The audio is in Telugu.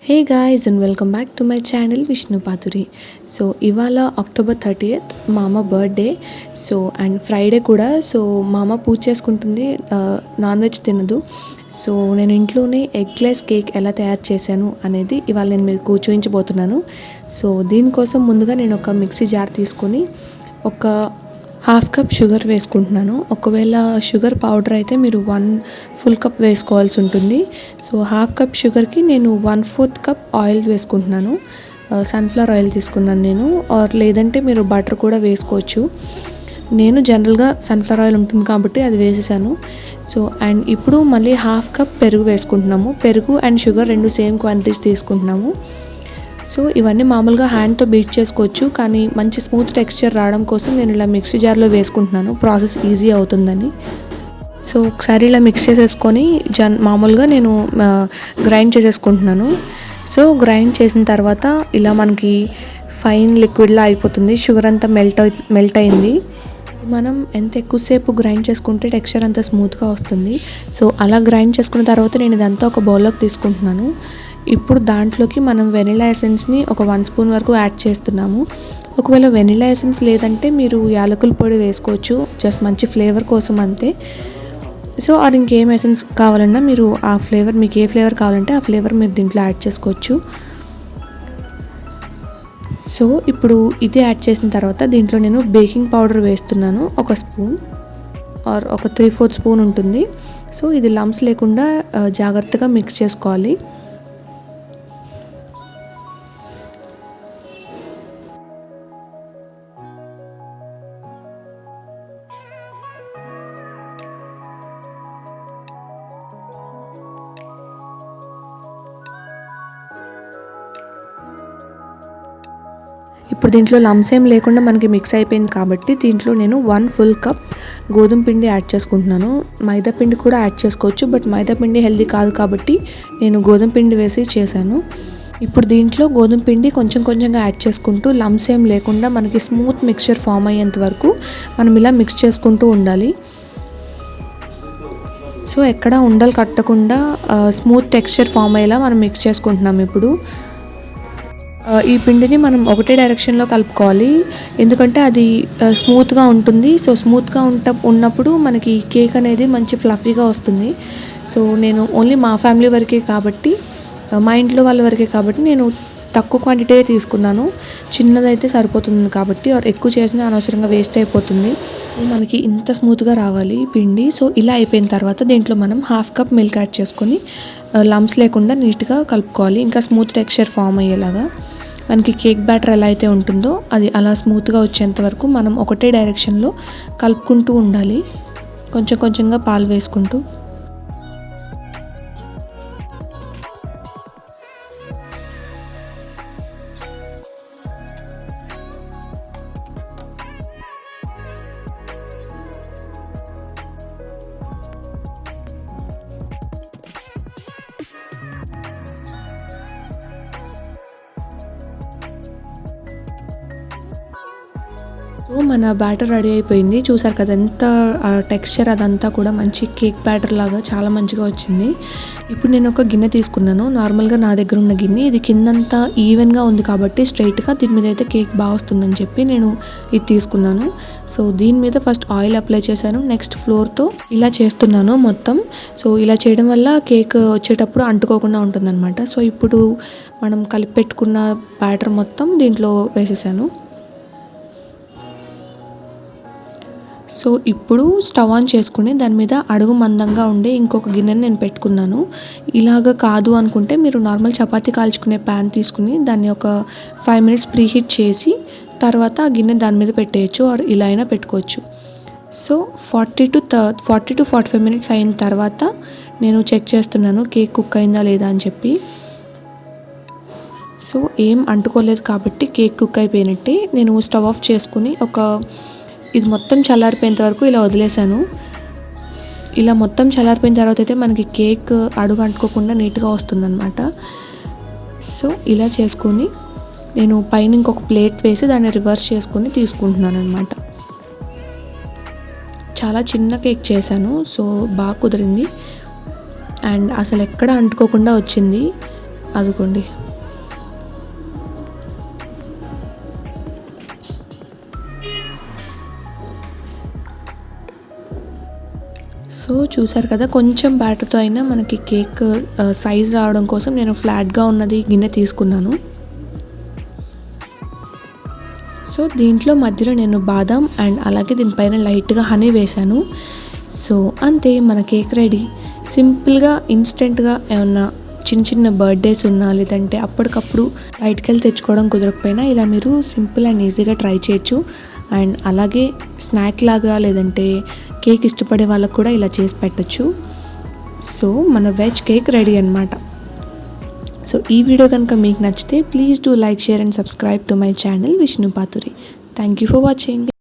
Hey guys and welcome back to my channel Vishnupathuri. So ఇవాళ October 30th మా అమ్మ బర్త్డే. సో అండ్ ఫ్రైడే కూడా. సో మా అమ్మ పూజ చేసుకుంటుంది, నాన్ వెజ్ తినదు. సో నేను ఇంట్లోనే ఎగ్లెస్ కేక్ ఎలా తయారు చేశాను అనేది ఇవాళ నేను మీకు చూపించబోతున్నాను. సో దీనికోసం ముందుగా నేను ఒక మిక్సీ జార్ తీసుకొని ఒక హాఫ్ కప్ షుగర్ వేసుకుంటున్నాను. ఒకవేళ షుగర్ పౌడర్ అయితే మీరు 1 full కప్ వేసుకోవాల్సి ఉంటుంది. సో హాఫ్ కప్ షుగర్కి నేను 1/4 కప్ ఆయిల్ వేసుకుంటున్నాను. సన్ఫ్లవర్ ఆయిల్ తీసుకున్నాను నేను, ఆర్ లేదంటే మీరు బటర్ కూడా వేసుకోవచ్చు. నేను జనరల్గా సన్ఫ్లవర్ ఆయిల్ ఉంటుంది కాబట్టి అది వేసేసాను. సో అండ్ ఇప్పుడు మళ్ళీ హాఫ్ కప్ పెరుగు వేసుకుంటున్నాము. పెరుగు అండ్ షుగర్ రెండు సేమ్ క్వాంటిటీస్ తీసుకుంటున్నాము. సో ఇవన్నీ మామూలుగా హ్యాండ్తో బీట్ చేసుకోవచ్చు, కానీ మంచి స్మూత్ టెక్స్చర్ రావడం కోసం నేను ఇలా మిక్సీ జార్లో వేసుకుంటున్నాను, ప్రాసెస్ ఈజీ అవుతుందని. సో ఒకసారి ఇలా మిక్స్ చేసేసుకొని మామూలుగా నేను గ్రైండ్ చేసేసుకుంటున్నాను. సో గ్రైండ్ చేసిన తర్వాత ఇలా మనకి ఫైన్ లిక్విడ్లా అయిపోతుంది. షుగర్ అంతా మెల్ట్ అయింది. మనం ఎంత ఎక్కువసేపు గ్రైండ్ చేసుకుంటే టెక్స్చర్ అంతా స్మూత్గా వస్తుంది. సో అలా గ్రైండ్ చేసుకున్న తర్వాత నేను ఇదంతా ఒక బౌల్లోకి తీసుకుంటున్నాను. ఇప్పుడు దాంట్లోకి మనం వెనిలా ఎసెన్స్ని ఒక 1 స్పూన్ వరకు యాడ్ చేస్తున్నాము. ఒకవేళ వెనిలా ఎసెన్స్ లేదంటే మీరు యాలకుల పొడి వేసుకోవచ్చు, జస్ట్ మంచి ఫ్లేవర్ కోసం అంతే. సో అది ఇంకేం ఎసెన్స్ కావాలన్నా మీరు ఆ ఫ్లేవర్, మీకు ఏ ఫ్లేవర్ కావాలంటే ఆ ఫ్లేవర్ మీరు దీంట్లో యాడ్ చేసుకోవచ్చు. సో ఇప్పుడు ఇది యాడ్ చేసిన తర్వాత దీంట్లో నేను బేకింగ్ పౌడర్ వేస్తున్నాను, ఒక స్పూన్ ఆర్ ఒక 3/4 స్పూన్ ఉంటుంది. సో ఇది లంప్స్ లేకుండా జాగ్రత్తగా మిక్స్ చేసుకోవాలి. ఇప్పుడు దీంట్లో లంప్స్ ఏం లేకుండా మనకి మిక్స్ అయిపోయింది కాబట్టి దీంట్లో నేను 1 full కప్ గోధుమ పిండి యాడ్ చేసుకుంటున్నాను. మైదా పిండి కూడా యాడ్ చేసుకోవచ్చు, బట్ మైదా పిండి హెల్దీ కాదు కాబట్టి నేను గోధుమ పిండి వేసి చేశాను. ఇప్పుడు దీంట్లో గోధుమ పిండి కొంచెం కొంచెంగా యాడ్ చేసుకుంటూ లంప్స్ ఏం లేకుండా మనకి స్మూత్ మిక్చర్ ఫామ్ అయ్యేంత వరకు మనం ఇలా మిక్స్ చేసుకుంటూ ఉండాలి. సో ఎక్కడ ఉండలు కట్టకుండా స్మూత్ టెక్స్చర్ ఫామ్ అయ్యేలా మనం మిక్స్ చేసుకుంటున్నాం. ఇప్పుడు ఈ పిండిని మనం ఒకటే డైరెక్షన్లో కలుపుకోవాలి, ఎందుకంటే అది స్మూత్గా ఉంటుంది. సో స్మూత్గా ఉన్నప్పుడు మనకి కేక్ అనేది మంచి ఫ్లఫీగా వస్తుంది. సో నేను ఓన్లీ మా ఫ్యామిలీ వరకే కాబట్టి, మా ఇంట్లో వాళ్ళ వరకే కాబట్టి నేను తక్కువ క్వాంటిటీ తీసుకున్నాను. చిన్నదైతే సరిపోతుంది కాబట్టి, ఎక్కువ చేసినా అనవసరంగా వేస్ట్ అయిపోతుంది. మనకి ఇంత స్మూత్గా రావాలి పిండి. సో ఇలా అయిపోయిన తర్వాత దీంట్లో మనం హాఫ్ కప్ మిల్క్ యాడ్ చేసుకొని లంప్స్ లేకుండా నీట్గా కలుపుకోవాలి, ఇంకా స్మూత్ టెక్స్చర్ ఫామ్ అయ్యేలాగా. మనకి కేక్ బ్యాటర్ ఎలా అయితే ఉంటుందో అది అలా స్మూత్గా వచ్చేంత వరకు మనం ఒకటే డైరెక్షన్లో కలుపుకుంటూ ఉండాలి, కొంచెం కొంచెంగా పాలు వేసుకుంటూ. సో మన బ్యాటర్ రెడీ అయిపోయింది. చూసారు కదా ఎంత టెక్స్చర్, అదంతా కూడా మంచి కేక్ బ్యాటర్ లాగా చాలా మంచిగా వచ్చింది. ఇప్పుడు నేను ఒక గిన్నె తీసుకున్నాను, నార్మల్గా నా దగ్గర ఉన్న గిన్నె. ఇది కిందంతా ఈవెన్గా ఉంది కాబట్టి స్ట్రైట్గా దీని మీద అయితే కేక్ బాగా వస్తుందని చెప్పి నేను ఇది తీసుకున్నాను. సో దీని మీద ఫస్ట్ ఆయిల్ అప్లై చేశాను, నెక్స్ట్ ఫ్లోర్తో ఇలా చేస్తున్నాను మొత్తం. సో ఇలా చేయడం వల్ల కేక్ వచ్చేటప్పుడు అంటుకోకుండా ఉంటుందన్నమాట. సో ఇప్పుడు మనం కలిపి పెట్టుకున్న బ్యాటర్ మొత్తం దీంట్లో వేసేసాను. సో ఇప్పుడు స్టవ్ ఆన్ చేసుకుని దాని మీద అడుగు మందంగా ఉండే ఇంకొక గిన్నెని నేను పెట్టుకున్నాను. ఇలాగ కాదు అనుకుంటే మీరు నార్మల్ చపాతీ కాల్చుకునే ప్యాన్ తీసుకుని దాన్ని ఒక 5 minutes ప్రీహీట్ చేసి తర్వాత ఆ గిన్నె దాని మీద పెట్టేయచ్చు, ఆర్ ఇలా అయినా పెట్టుకోవచ్చు. సో 40 to 45 minutes అయిన తర్వాత నేను చెక్ చేస్తున్నాను కేక్ కుక్ అయిందా లేదా అని చెప్పి. సో ఏం అంటుకోలేదు కాబట్టి కేక్ కుక్ అయిపోయినట్టే. నేను స్టవ్ ఆఫ్ చేసుకుని ఇది మొత్తం చల్లారిపోయేంత వరకు ఇలా వదిలేసాను. ఇలా మొత్తం చల్లారిపోయిన తర్వాత అయితే మనకి కేక్ అడుగు అంటుకోకుండా నీట్గా వస్తుందన్నమాట. సో ఇలా చేసుకొని నేను పైన ఇంకొక ప్లేట్ వేసి దాన్ని రివర్స్ చేసుకొని తీసుకుంటున్నాను అనమాట. చాలా చిన్న కేక్ చేశాను, సో బాగా కుదిరింది అండ్ అసలు ఎక్కడ అంటుకోకుండా వచ్చింది. అదుకోండి. సో చూసారు కదా, కొంచెం బ్యాటర్తో అయినా మనకి కేక్ సైజ్ రావడం కోసం నేను ఫ్లాట్గా ఉన్నది గిన్నె తీసుకున్నాను. సో దీంట్లో మధ్యలో నేను బాదాం అండ్ అలాగే దీనిపైన లైట్గా హనీ వేశాను. సో అంతే, మన కేక్ రెడీ. సింపుల్గా ఇన్స్టెంట్గా ఏమన్నా చిన్న చిన్న బర్త్డేస్ ఉన్నా లేదంటే అప్పటికప్పుడు బయటికి వెళ్ళి తెచ్చుకోవడం కుదరకపోయినా ఇలా మీరు సింపుల్ అండ్ ఈజీగా ట్రై చేయొచ్చు. అండ్ అలాగే స్నాక్ లాగా లేదంటే కేక్ ఇష్టపడే వాళ్ళకు కూడా ఇలా చేసి పెట్టచ్చు. సో మన వెజ్ కేక్ రెడీ అన్నమాట. సో ఈ వీడియో కనుక మీకు నచ్చితే please do like, share and subscribe to my channel Vishnupathuri. Thank you for watching.